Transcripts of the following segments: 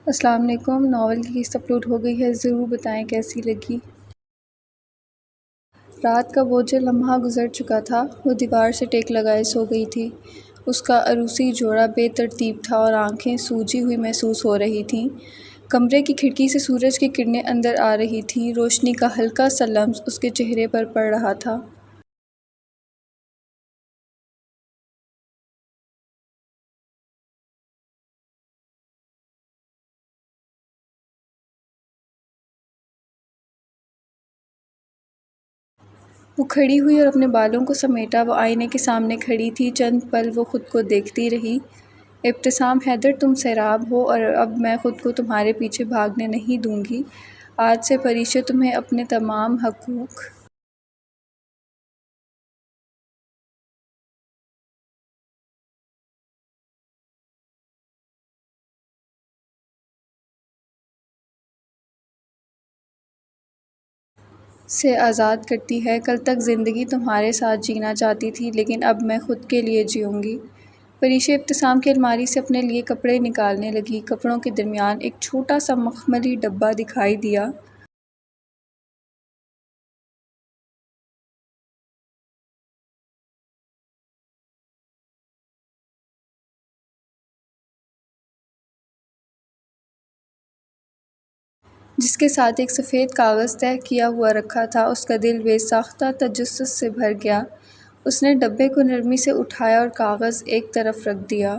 السلام علیکم۔ ناول کی قسط اپلوڈ ہو گئی ہے، ضرور بتائیں کیسی لگی۔ رات کا وہ جو لمحہ گزر چکا تھا وہ دیوار سے ٹیک لگائے سو گئی تھی۔ اس کا عروسی جوڑا بے ترتیب تھا اور آنکھیں سوجی ہوئی محسوس ہو رہی تھیں۔ کمرے کی کھڑکی سے سورج کی کرنیں اندر آ رہی تھیں، روشنی کا ہلکا سا لمس اس کے چہرے پر پڑ رہا تھا۔ وہ کھڑی ہوئی اور اپنے بالوں کو سمیٹا۔ وہ آئینے کے سامنے کھڑی تھی، چند پل وہ خود کو دیکھتی رہی۔ ابتسام حیدر، تم سیراب ہو اور اب میں خود کو تمہارے پیچھے بھاگنے نہیں دوں گی۔ آج سے پریشا تمہیں اپنے تمام حقوق سے آزاد کرتی ہے۔ کل تک زندگی تمہارے ساتھ جینا چاہتی تھی، لیکن اب میں خود کے لیے جیوں گی۔ پریشا ابتسام کی الماری سے اپنے لیے کپڑے نکالنے لگی۔ کپڑوں کے درمیان ایک چھوٹا سا مخملی ڈبہ دکھائی دیا۔ جس کے ساتھ ایک سفید کاغذ طے کیا ہوا رکھا تھا۔ اس کا دل بے ساختہ تجسس سے بھر گیا۔ اس نے ڈبے کو نرمی سے اٹھایا اور کاغذ ایک طرف رکھ دیا۔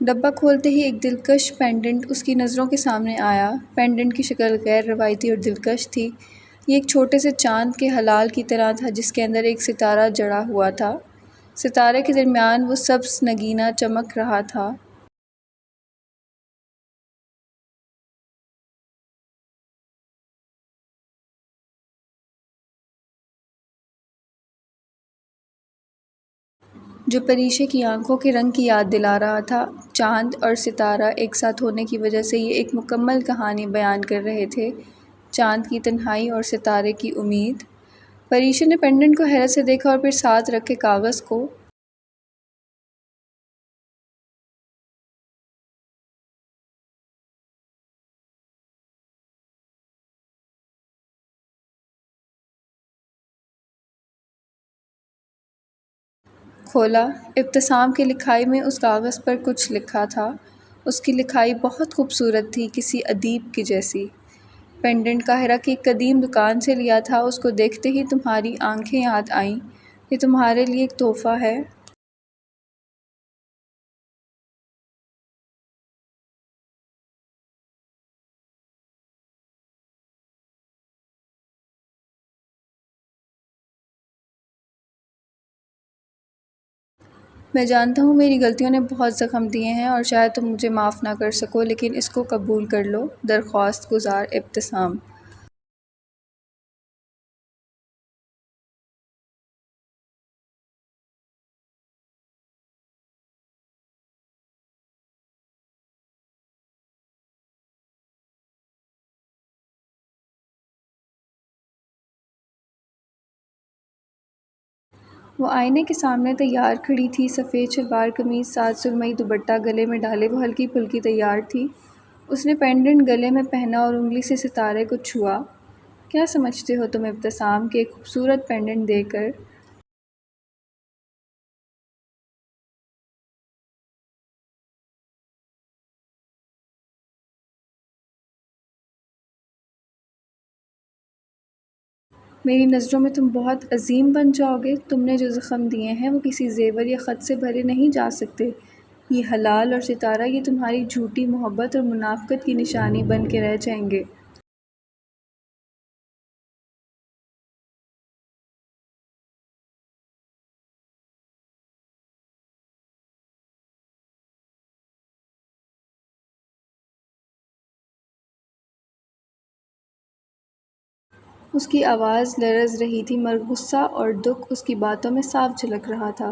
ڈبہ کھولتے ہی ایک دلکش پینڈنٹ اس کی نظروں کے سامنے آیا۔ پینڈنٹ کی شکل غیر روایتی اور دلکش تھی۔ یہ ایک چھوٹے سے چاند کے ہلال کی طرح تھا جس کے اندر ایک ستارہ جڑا ہوا تھا۔ ستارے کے درمیان وہ سبز نگینہ چمک رہا تھا۔ جو پریشا کی آنکھوں کے رنگ کی یاد دلا رہا تھا۔ چاند اور ستارہ ایک ساتھ ہونے کی وجہ سے یہ ایک مکمل کہانی بیان کر رہے تھے، چاند کی تنہائی اور ستارے کی امید۔ پریشا نے پینڈنٹ کو حیرت سے دیکھا اور پھر ساتھ رکھے کاغذ کو کھولا۔ ابتسام کی لکھائی میں اس کاغذ پر کچھ لکھا تھا۔ اس کی لکھائی بہت خوبصورت تھی، کسی ادیب کی جیسی۔ پینڈنٹ قاہرہ کی ایک قدیم دکان سے لیا تھا۔ اس کو دیکھتے ہی تمہاری آنکھیں یاد آئیں۔ یہ تمہارے لیے ایک تحفہ ہے۔ میں جانتا ہوں میری غلطیوں نے بہت زخم دیے ہیں اور شاید تم مجھے معاف نہ کر سکو، لیکن اس کو قبول کر لو۔ درخواست گزار ابتسام۔ وہ آئینے کے سامنے تیار کھڑی تھی، سفید شلوار قمیض ساتھ سرمئی دوپٹہ گلے میں ڈالے وہ ہلکی پھلکی تیار تھی۔ اس نے پینڈنٹ گلے میں پہنا اور انگلی سے ستارے کو چھوا۔ کیا سمجھتے ہو تم ابتسام کے ایک خوبصورت پینڈنٹ دے کر؟ میری نظروں میں تم بہت عظیم بن جاؤ گے۔ تم نے جو زخم دیے ہیں وہ کسی زیور یا خط سے بھرے نہیں جا سکتے۔ یہ ہلال اور ستارہ یہ تمہاری جھوٹی محبت اور منافقت کی نشانی بن کے رہ جائیں گے۔ اس کی آواز لرز رہی تھی مگر غصہ اور دکھ اس کی باتوں میں صاف جھلک رہا تھا۔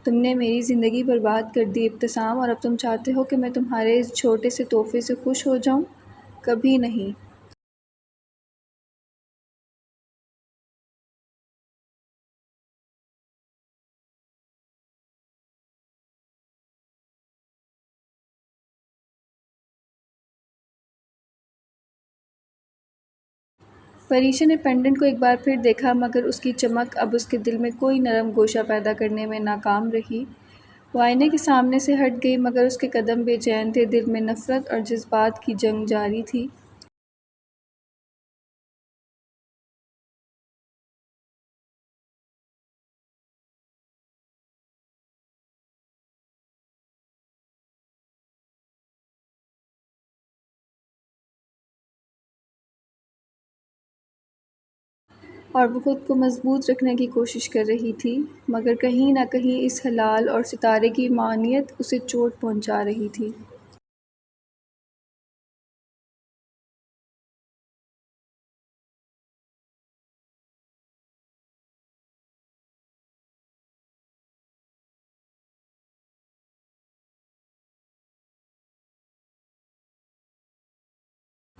تم نے میری زندگی برباد کر دی ابتسام، اور اب تم چاہتے ہو کہ میں تمہارے اس چھوٹے سے تحفے سے خوش ہو جاؤں؟ کبھی نہیں۔ پریشا نے پینڈنٹ کو ایک بار پھر دیکھا، مگر اس کی چمک اب اس کے دل میں کوئی نرم گوشہ پیدا کرنے میں ناکام رہی۔ وہ آئینے کے سامنے سے ہٹ گئی، مگر اس کے قدم بے چین تھے، دل میں نفرت اور جذبات کی جنگ جاری تھی۔ اور وہ خود کو مضبوط رکھنے کی کوشش کر رہی تھی، مگر کہیں نہ کہیں اس ہلال اور ستارے کی معنیت اسے چوٹ پہنچا رہی تھی۔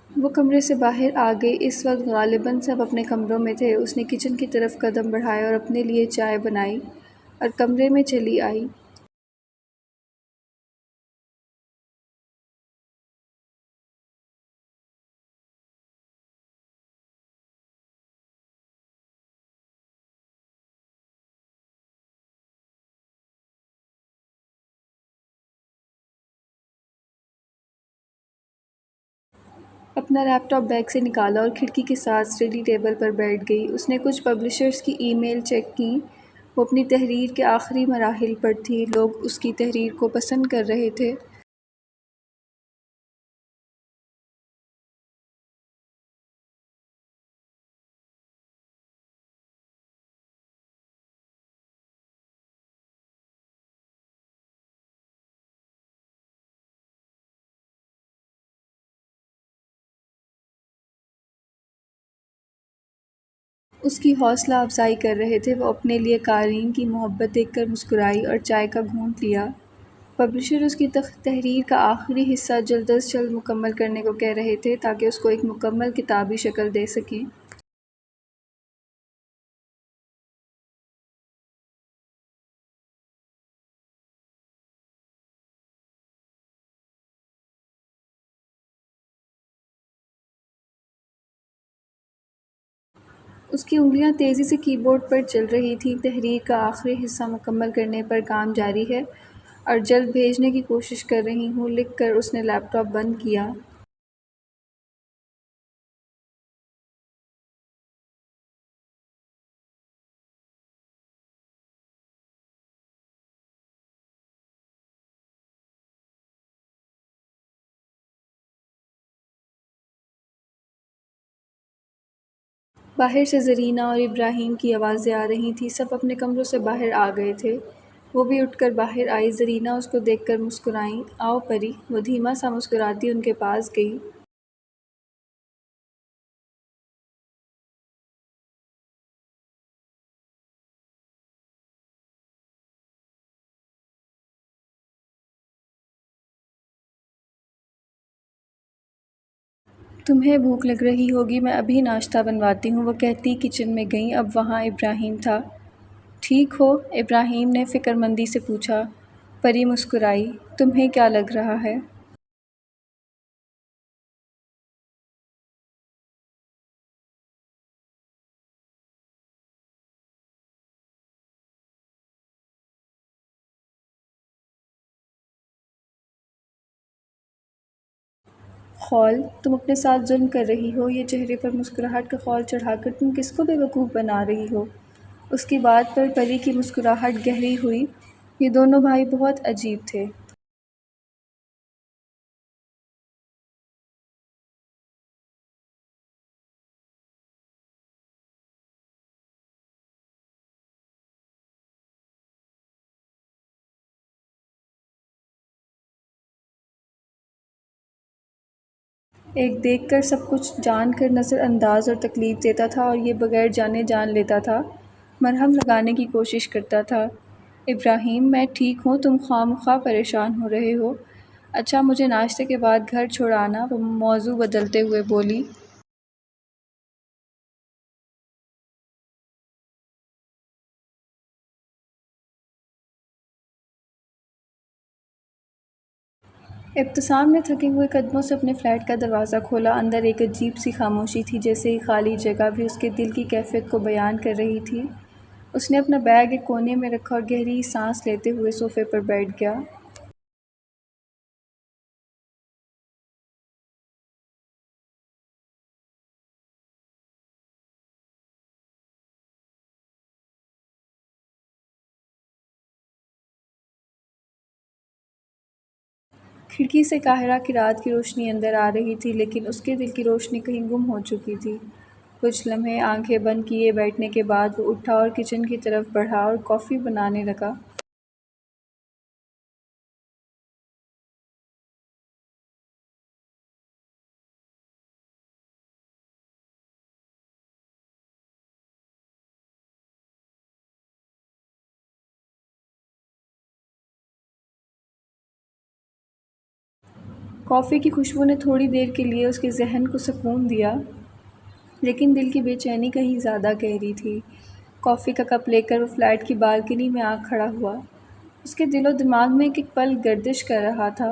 وہ کمرے سے باہر آ گئی۔ اس وقت غالباً سب اپنے کمروں میں تھے۔ اس نے کچن کی طرف قدم بڑھائے اور اپنے لیے چائے بنائی اور کمرے میں چلی آئی۔ اپنا لیپ ٹاپ بیگ سے نکالا اور کھڑکی کے ساتھ اسٹڈی ٹیبل پر بیٹھ گئی۔ اس نے کچھ پبلشرز کی ای میل چیک کیں۔ وہ اپنی تحریر کے آخری مراحل پر تھی۔ لوگ اس کی تحریر کو پسند کر رہے تھے۔ اس کی حوصلہ افزائی کر رہے تھے۔ وہ اپنے لیے قارئین کی محبت دیکھ کر مسکرائی اور چائے کا گھونٹ لیا۔ پبلشر اس کی تحریر کا آخری حصہ جلد از جلد مکمل کرنے کو کہہ رہے تھے تاکہ اس کو ایک مکمل کتابی شکل دے سکیں۔ اس کی انگلیاں تیزی سے کی بورڈ پر چل رہی تھیں۔ تحریر کا آخری حصہ مکمل کرنے پر کام جاری ہے اور جلد بھیجنے کی کوشش کر رہی ہوں، لکھ کر اس نے لیپ ٹاپ بند کیا۔ باہر سے زرینہ اور ابراہیم کی آوازیں آ رہی تھیں۔ سب اپنے کمروں سے باہر آ گئے تھے۔ وہ بھی اٹھ کر باہر آئی۔ زرینہ اس کو دیکھ کر مسکرائیں۔ آؤ پری۔ وہ دھیما سا مسکراتی ان کے پاس گئی۔ تمہیں بھوک لگ رہی ہوگی، میں ابھی ناشتہ بنواتی ہوں، وہ کہتی کچن میں گئیں۔ اب وہاں ابراہیم تھا۔ ٹھیک ہو؟ ابراہیم نے فکر مندی سے پوچھا۔ پری مسکرائی۔ تمہیں کیا لگ رہا ہے؟ خول، تم اپنے ساتھ ظلم کر رہی ہو۔ یہ چہرے پر مسکراہٹ کا خول چڑھا کر تم کس کو بیوقوف بنا رہی ہو؟ اس کی بات پر پری کی مسکراہٹ گہری ہوئی۔ یہ دونوں بھائی بہت عجیب تھے۔ ایک دیکھ کر سب کچھ جان کر نظر انداز اور تکلیف دیتا تھا، اور یہ بغیر جانے جان لیتا تھا۔ مرہم لگانے کی کوشش کرتا تھا۔ ابراہیم، میں ٹھیک ہوں، تم خواہ مخواہ پریشان ہو رہے ہو۔ اچھا، مجھے ناشتے کے بعد گھر چھوڑانا، وہ موضوع بدلتے ہوئے بولی۔ ابتسام نے تھکے ہوئے قدموں سے اپنے فلیٹ کا دروازہ کھولا۔ اندر ایک عجیب سی خاموشی تھی، جیسے ایک خالی جگہ بھی اس کے دل کی کیفیت کو بیان کر رہی تھی۔ اس نے اپنا بیگ ایک کونے میں رکھا اور گہری سانس لیتے ہوئے صوفے پر بیٹھ گیا۔ کھڑکی سے قاہرہ کی رات کی روشنی اندر آ رہی تھی، لیکن اس کے دل کی روشنی کہیں گم ہو چکی تھی۔ کچھ لمحے آنکھیں بند کیے بیٹھنے کے بعد وہ اٹھا اور کچن کی طرف بڑھا اور کافی بنانے لگا۔ کافی کی خوشبو نے تھوڑی دیر کے لیے اس کے ذہن کو سکون دیا، لیکن دل کی بے چینی کہیں زیادہ گہری تھی۔ کافی کا کپ لے کر وہ فلیٹ کی بالکنی میں آ کھڑا ہوا۔ اس کے دل و دماغ میں ایک ایک پل گردش کر رہا تھا۔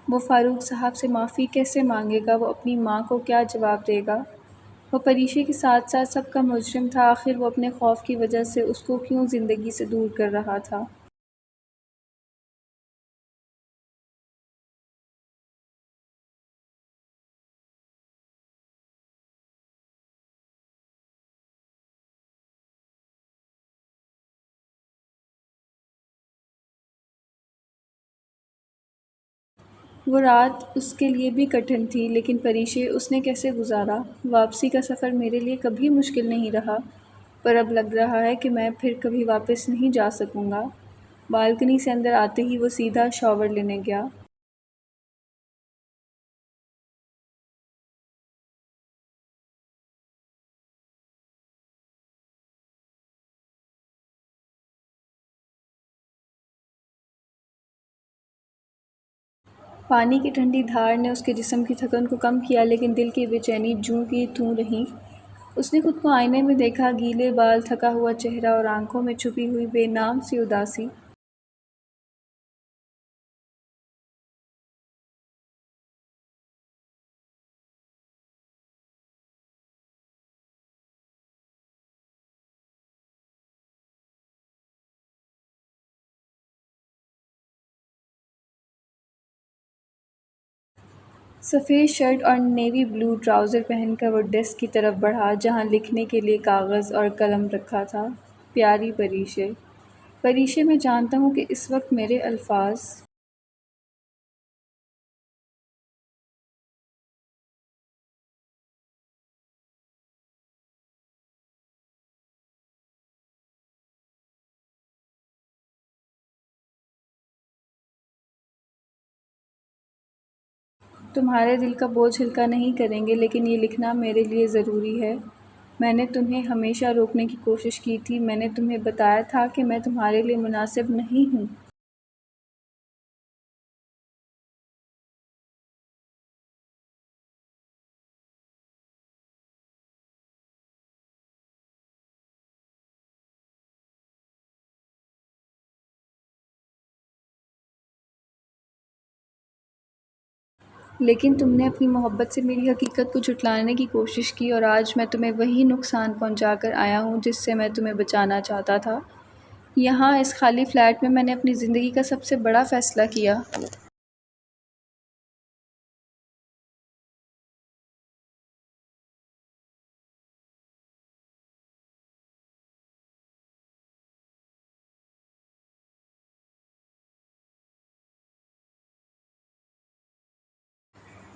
وہ فاروق صاحب سے معافی کیسے مانگے گا؟ وہ اپنی ماں کو کیا جواب دے گا؟ وہ پریشے کے ساتھ ساتھ سب کا مجرم تھا۔ آخر وہ اپنے خوف کی وجہ سے اس کو کیوں زندگی سے دور کر رہا تھا؟ وہ رات اس کے لیے بھی کٹھن تھی، لیکن پریشے اس نے کیسے گزارا؟ واپسی کا سفر میرے لیے کبھی مشکل نہیں رہا، پر اب لگ رہا ہے کہ میں پھر کبھی واپس نہیں جا سکوں گا۔ بالکنی سے اندر آتے ہی وہ سیدھا شاور لینے گیا۔ پانی کی ٹھنڈی دھار نے اس کے جسم کی تھکن کو کم کیا، لیکن دل کی بے چینی جوں کی توں رہی۔ اس نے خود کو آئینے میں دیکھا، گیلے بال، تھکا ہوا چہرہ اور آنکھوں میں چھپی ہوئی بے نام سی اداسی۔ سفید شرٹ اور نیوی بلو ٹراؤزر پہن کر وہ ڈیسک کی طرف بڑھا، جہاں لکھنے کے لیے کاغذ اور قلم رکھا تھا۔ پیاری پریشے، پریشے، میں جانتا ہوں کہ اس وقت میرے الفاظ تمہارے دل کا بوجھ ہلکا نہیں کریں گے، لیکن یہ لکھنا میرے لیے ضروری ہے۔ میں نے تمہیں ہمیشہ روکنے کی کوشش کی تھی، میں نے تمہیں بتایا تھا کہ میں تمہارے لیے مناسب نہیں ہوں۔ لیکن تم نے اپنی محبت سے میری حقیقت کو جھٹلانے کی کوشش کی، اور آج میں تمہیں وہی نقصان پہنچا کر آیا ہوں جس سے میں تمہیں بچانا چاہتا تھا۔ یہاں اس خالی فلیٹ میں نے اپنی زندگی کا سب سے بڑا فیصلہ کیا۔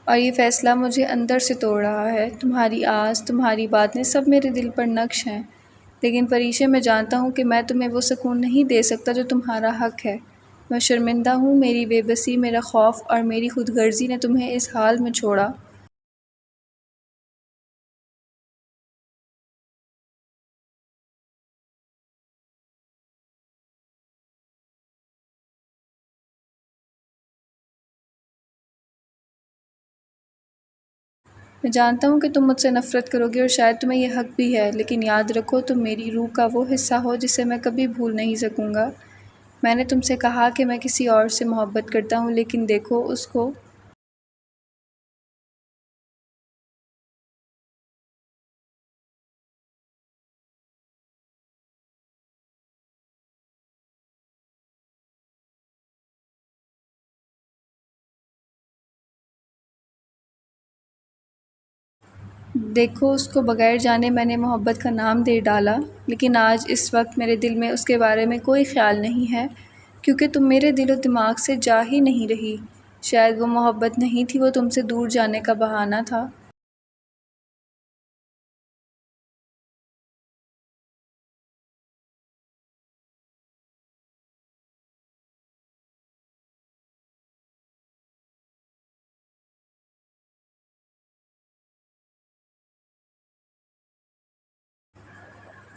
اور یہ فیصلہ مجھے اندر سے توڑ رہا ہے۔ تمہاری آس، تمہاری باتیں سب میرے دل پر نقش ہیں، لیکن پریشے، میں جانتا ہوں کہ میں تمہیں وہ سکون نہیں دے سکتا جو تمہارا حق ہے۔ میں شرمندہ ہوں، میری بے بسی، میرا خوف اور میری خود غرضی نے تمہیں اس حال میں چھوڑا۔ میں جانتا ہوں کہ تم مجھ سے نفرت کرو گے اور شاید تمہیں یہ حق بھی ہے، لیکن یاد رکھو تم میری روح کا وہ حصہ ہو جسے میں کبھی بھول نہیں سکوں گا۔ میں نے تم سے کہا کہ میں کسی اور سے محبت کرتا ہوں، لیکن دیکھو اس کو۔ دیکھو اس کو بغیر جانے میں نے محبت کا نام دے ڈالا، لیکن آج اس وقت میرے دل میں اس کے بارے میں کوئی خیال نہیں ہے، کیونکہ تم میرے دل و دماغ سے جا ہی نہیں رہی۔ شاید وہ محبت نہیں تھی، وہ تم سے دور جانے کا بہانہ تھا۔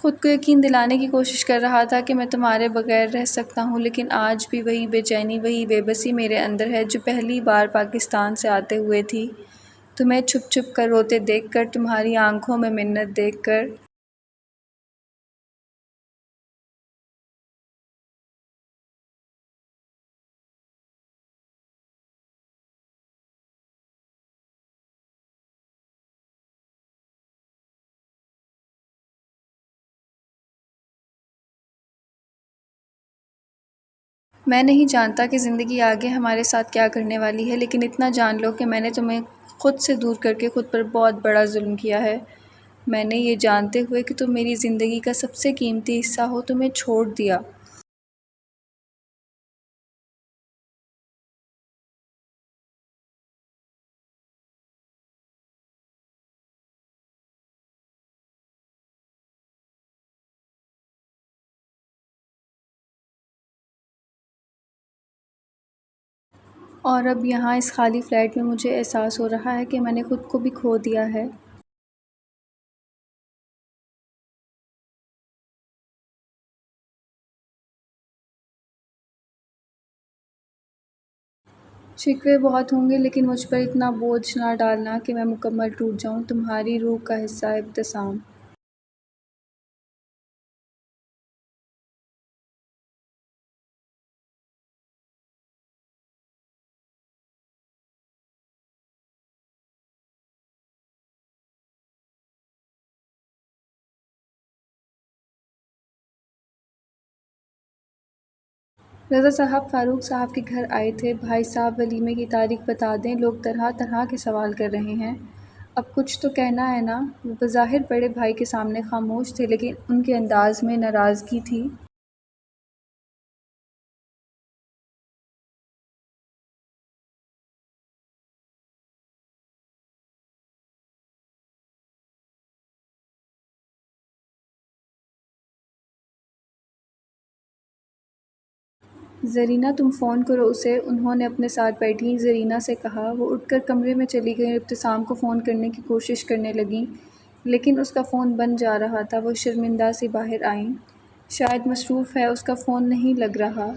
خود کو یقین دلانے کی کوشش کر رہا تھا کہ میں تمہارے بغیر رہ سکتا ہوں، لیکن آج بھی وہی بے چینی، وہی بے بسی میرے اندر ہے جو پہلی بار پاکستان سے آتے ہوئے تھی، تمہیں چھپ چھپ کر روتے دیکھ کر، تمہاری آنکھوں میں منت دیکھ کر۔ میں نہیں جانتا کہ زندگی آگے ہمارے ساتھ کیا کرنے والی ہے، لیکن اتنا جان لو کہ میں نے تمہیں خود سے دور کر کے خود پر بہت بڑا ظلم کیا ہے۔ میں نے یہ جانتے ہوئے کہ تم میری زندگی کا سب سے قیمتی حصہ ہو، تمہیں چھوڑ دیا۔ اور اب یہاں اس خالی فلیٹ میں مجھے احساس ہو رہا ہے کہ میں نے خود کو بھی کھو دیا ہے۔ شکوے بہت ہوں گے، لیکن مجھ پر اتنا بوجھ نہ ڈالنا کہ میں مکمل ٹوٹ جاؤں۔ تمہاری روح کا حصہ ابتسام۔ رضا صاحب فاروق صاحب کے گھر آئے تھے۔ بھائی صاحب ولیمے کی تاریخ بتا دیں، لوگ طرح طرح کے سوال کر رہے ہیں۔ اب کچھ تو کہنا ہے نا؟ وہ بظاہر بڑے بھائی کے سامنے خاموش تھے، لیکن ان کے انداز میں ناراضگی تھی۔ زرینہ تم فون کرو اسے، انہوں نے اپنے ساتھ بیٹھی زرینہ سے کہا۔ وہ اٹھ کر کمرے میں چلی گئیں اور ابتسام کو فون کرنے کی کوشش کرنے لگیں، لیکن اس کا فون بند جا رہا تھا۔ وہ شرمندہ سی باہر آئیں۔ شاید مصروف ہے، اس کا فون نہیں لگ رہا۔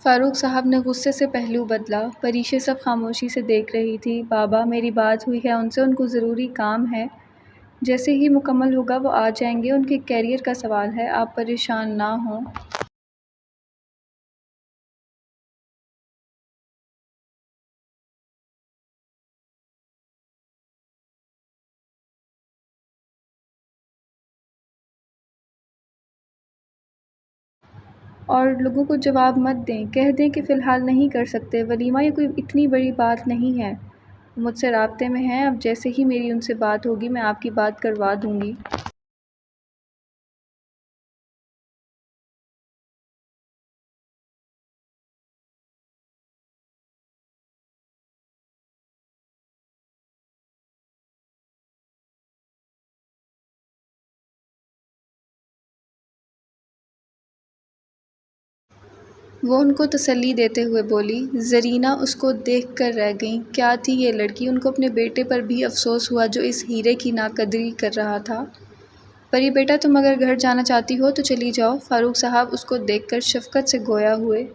فاروق صاحب نے غصے سے پہلو بدلا۔ پریشے سب خاموشی سے دیکھ رہی تھی۔ بابا میری بات ہوئی ہے ان سے، ان کو ضروری کام ہے، جیسے ہی مکمل ہوگا وہ آ جائیں گے، ان کے کیریئر کا سوال ہے، آپ پریشان نہ ہوں۔ اور لوگوں کو جواب مت دیں، کہہ دیں کہ فی الحال نہیں کر سکتے ولیمہ، یہ کوئی اتنی بڑی بات نہیں ہے۔ وہ مجھ سے رابطے میں ہیں، اب جیسے ہی میری ان سے بات ہوگی میں آپ کی بات کروا دوں گی۔ وہ ان کو تسلی دیتے ہوئے بولی۔ زرینہ اس کو دیکھ کر رہ گئیں۔ کیا تھی یہ لڑکی؟ ان کو اپنے بیٹے پر بھی افسوس ہوا جو اس ہیرے کی ناقدری کر رہا تھا۔ پری بیٹا، تم اگر گھر جانا چاہتی ہو تو چلی جاؤ۔ فاروق صاحب اس کو دیکھ کر شفقت سے گویا ہوئے۔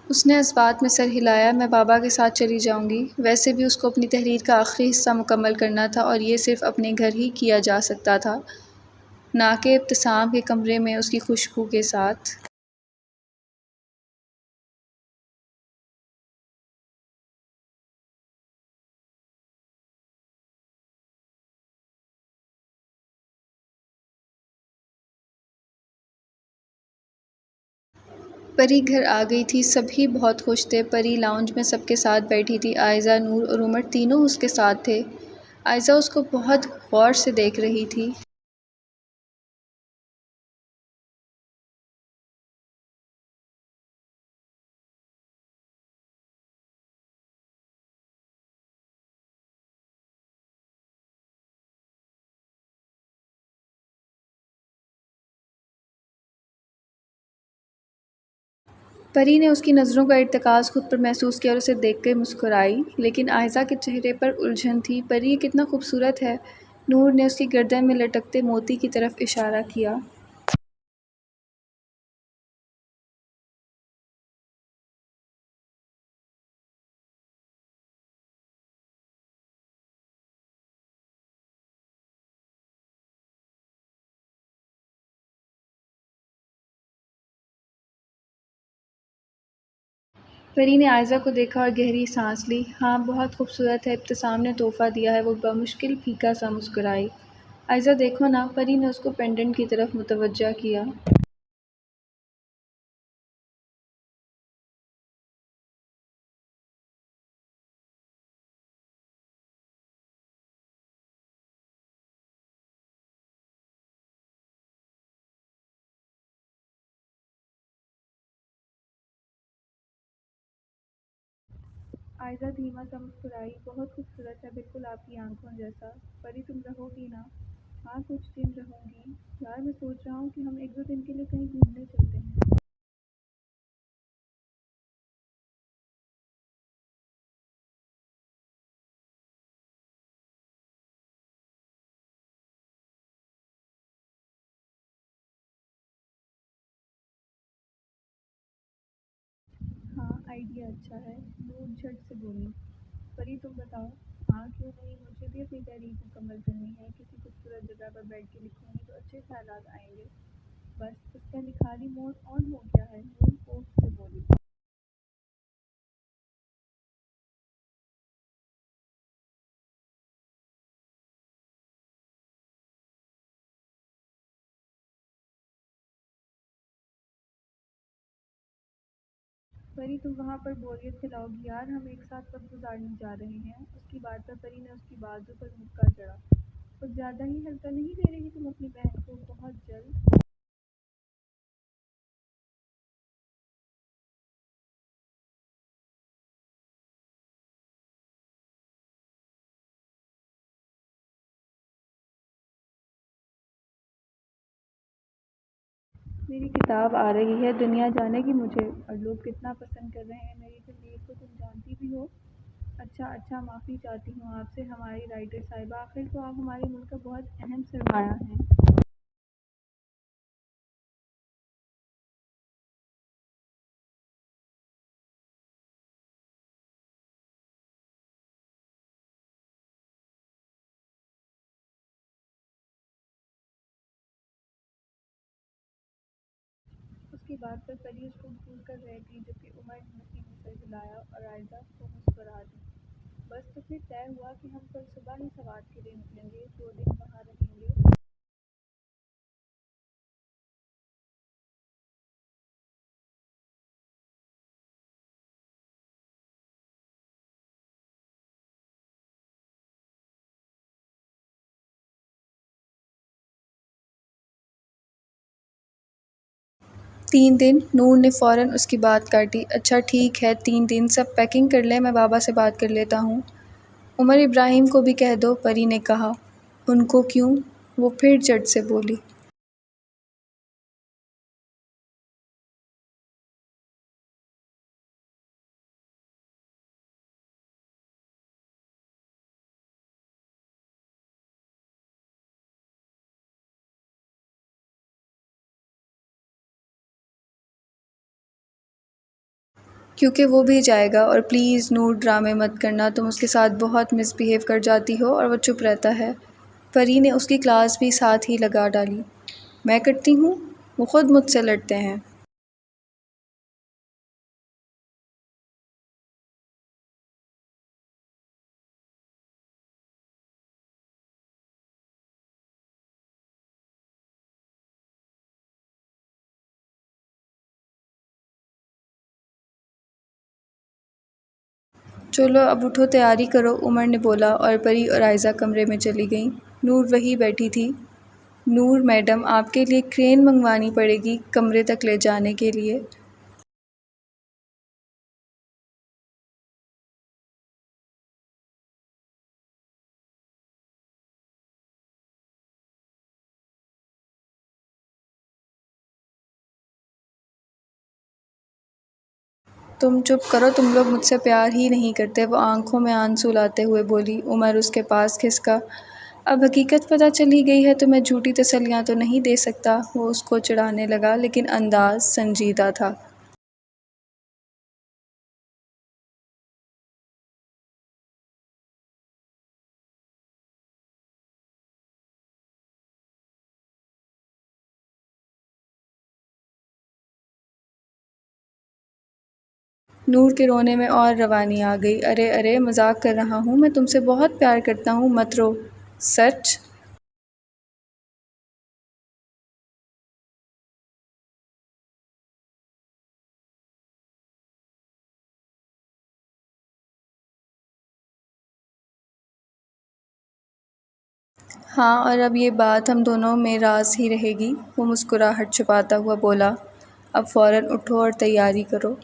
اس نے اس بات میں سر ہلایا۔ میں بابا کے ساتھ چلی جاؤں گی۔ ویسے بھی اس کو اپنی تحریر کا آخری حصہ مکمل کرنا تھا اور یہ صرف اپنے گھر ہی کیا جا سکتا تھا، نہ کہ ابتسام کے کمرے میں اس کی خوشبو کے ساتھ۔ پری گھر آ گئی تھی۔ سبھی بہت خوش تھے۔ پری لاؤنج میں سب کے ساتھ بیٹھی تھی۔ عائزہ، نور اور عمر تینوں اس کے ساتھ تھے۔ عائزہ اس کو بہت غور سے دیکھ رہی تھی۔ پری نے اس کی نظروں کا ارتکاز خود پر محسوس کیا اور اسے دیکھ کر مسکرائی، لیکن عائزہ کے چہرے پر الجھن تھی۔ پری، یہ کتنا خوبصورت ہے! نور نے اس کی گردن میں لٹکتے موتی کی طرف اشارہ کیا۔ پری نے عائزہ کو دیکھا اور گہری سانس لی۔ ہاں، بہت خوبصورت ہے، ابتسام نے تحفہ دیا ہے۔ وہ بمشکل پھیکا سا مسکرائی۔ عائزہ دیکھو نا، پری نے اس کو پینڈنٹ کی طرف متوجہ کیا۔ عائزہ دھیما سا مسکرائی۔ بہت خوبصورت ہے، بالکل آپ کی آنکھوں جیسا۔ پری، تم رہو گی نا؟ ہاں، کچھ دن رہوں گی۔ یار، میں سوچ رہا ہوں کہ ہم ایک دو دن کے لیے کہیں گھومنے چلتے ہیں۔ ہاں، آئیڈیا اچھا ہے، نور جھٹ سے بولی۔ پری، تم بتاؤ؟ ہاں، کیوں نہیں، مجھے بھی اپنی تحریر مکمل کرنی ہے۔ کسی خوبصورت جگہ پر بیٹھ کے لکھوں گی تو اچھے خیالات آئیں گے۔ بس، اس کا لکھاری موڈ آن ہو گیا ہے، نور کوف سے بولی۔ پری، تم وہاں پر بوریت پھیلاؤ گی یار، ہم ایک ساتھ وقت گزارنے جا رہے ہیں۔ اس کی بات پر پری نے اس کی بازو پر مکہ چڑھا۔ کچھ زیادہ ہی ہلکا نہیں لے رہی تم اپنی بہن کو؟ بہت جلد؟ میری کتاب آ رہی ہے، دنیا جانے گی مجھے اور لوگ کتنا پسند کر رہے ہیں میری تحریر کو، تم جانتی بھی ہو۔ اچھا اچھا، معافی چاہتی ہوں آپ سے ہماری رائٹر صاحبہ، آخر تو آپ ہمارے ملک کا بہت اہم سرمایہ ہیں۔ اس کی بات پر پری اس کو گھور کر رہ گئی، جبکہ عمر نفی نے سر ہلایا اور عائزہ کو مسکرا دی۔ بس، تو پھر طے ہوا کہ ہم کل صبح ہی سوات کے لیے نکلیں گے، 2 دن وہاں رہیں گے۔ 3 دن؟ نور نے فوراً اس کی بات کاٹی۔ اچھا ٹھیک ہے 3 دن، سب پیکنگ کر لیں، میں بابا سے بات کر لیتا ہوں۔ عمر ابراہیم کو بھی کہہ دو، پری نے کہا۔ ان کو کیوں؟ وہ پھر جھٹ سے بولی۔ کیونکہ وہ بھی جائے گا، اور پلیز نور ڈرامے مت کرنا، تم اس کے ساتھ بہت مس بیہیو کر جاتی ہو اور وہ چپ رہتا ہے۔ پری نے اس کی کلاس بھی ساتھ ہی لگا ڈالی۔ میں کرتی ہوں؟ وہ خود مجھ سے لڑتے ہیں۔ چلو اب اٹھو، تیاری کرو، عمر نے بولا، اور پری اور آئزہ کمرے میں چلی گئیں۔ نور وہیں بیٹھی تھی۔ نور میڈم، آپ کے لیے کرین منگوانی پڑے گی کمرے تک لے جانے کے لیے۔ تم چپ کرو، تم لوگ مجھ سے پیار ہی نہیں کرتے، وہ آنکھوں میں آنسو لاتے ہوئے بولی۔ عمر اس کے پاس کھسکا۔ اب حقیقت پتہ چلی گئی ہے تو میں جھوٹی تسلیاں تو نہیں دے سکتا، وہ اس کو چڑھانے لگا، لیکن انداز سنجیدہ تھا۔ نور کے رونے میں اور روانی آ گئی۔ ارے ارے، مذاق کر رہا ہوں، میں تم سے بہت پیار کرتا ہوں، مت رو۔ سچ؟ ہاں، اور اب یہ بات ہم دونوں میں راز ہی رہے گی، وہ مسکراہٹ چھپاتا ہوا بولا۔ اب فوراً اٹھو اور تیاری کرو۔